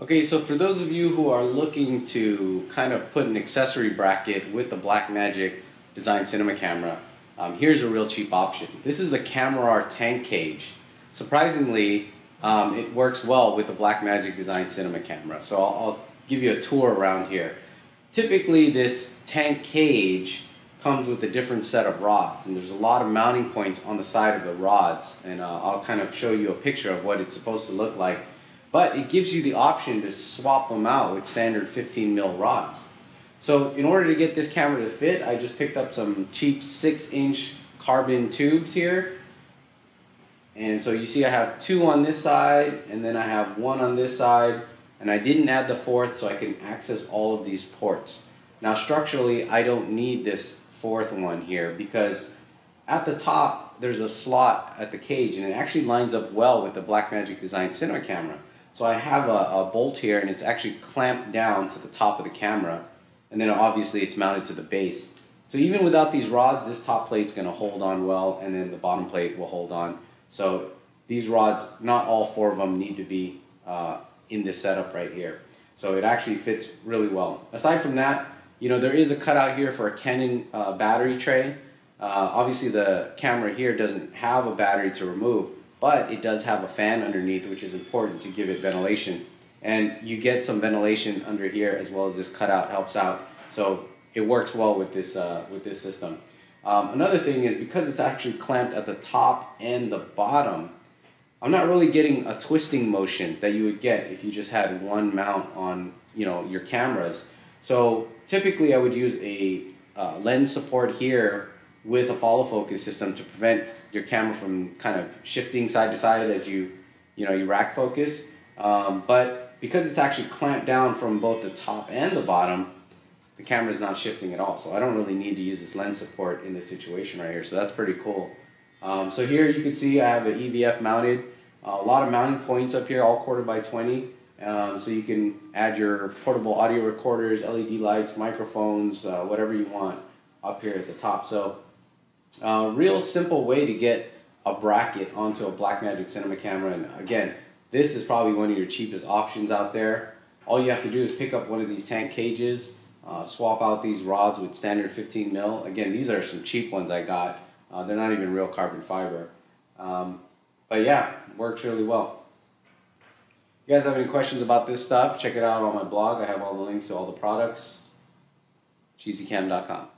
Okay, so for those of you who are looking to kind of put an accessory bracket with the BlackMagic Design Cinema camera, here's a real cheap option. This is the Kamerar tank cage. Surprisingly, it works well with the BlackMagic Design Cinema camera. So I'll give you a tour around here. Typically, this tank cage comes with a different set of rods, and there's a lot of mounting points on the side of the rods, and I'll kind of show you a picture of what it's supposed to look like. But it gives you the option to swap them out with standard 15mm rods. So in order to get this camera to fit, I just picked up some cheap 6-inch carbon tubes here. And so you see I have 2 on this side, and then I have 1 on this side, and I didn't add the 4th so I can access all of these ports. Now structurally, I don't need this 4th one here because at the top there's a slot at the cage, and it actually lines up well with the BlackMagic Design Cinema camera. So I have a bolt here, and it's actually clamped down to the top of the camera, and then obviously it's mounted to the base. So even without these rods, this top plate's going to hold on well, and then the bottom plate will hold on. So these rods, not all 4 of them need to be in this setup right here. So it actually fits really well. Aside from that, you know, there is a cutout here for a Canon battery tray. Obviously the camera here doesn't have a battery to remove, but it does have a fan underneath, which is important to give it ventilation. And you get some ventilation under here, as well as this cutout helps out. So it works well with this system. Another thing is, because it's actually clamped at the top and the bottom, I'm not really getting a twisting motion that you would get if you just had one mount on, you know, your cameras. So typically I would use a lens support here with a follow focus system to prevent your camera from kind of shifting side to side as you rack focus. But because it's actually clamped down from both the top and the bottom, the camera's not shifting at all. So I don't really need to use this lens support in this situation right here. So that's pretty cool. So here you can see I have an EVF mounted. A lot of mounting points up here, all 1/4x20. So you can add your portable audio recorders, LED lights, microphones, whatever you want up here at the top. So real simple way to get a bracket onto a BlackMagic Cinema camera. And again, this is probably one of your cheapest options out there. All you have to do is pick up one of these tank cages, swap out these rods with standard 15mm. Again, these are some cheap ones I got. They're not even real carbon fiber. But yeah, works really well. If you guys have any questions about this stuff, check it out on my blog. I have all the links to all the products. cheesycam.com.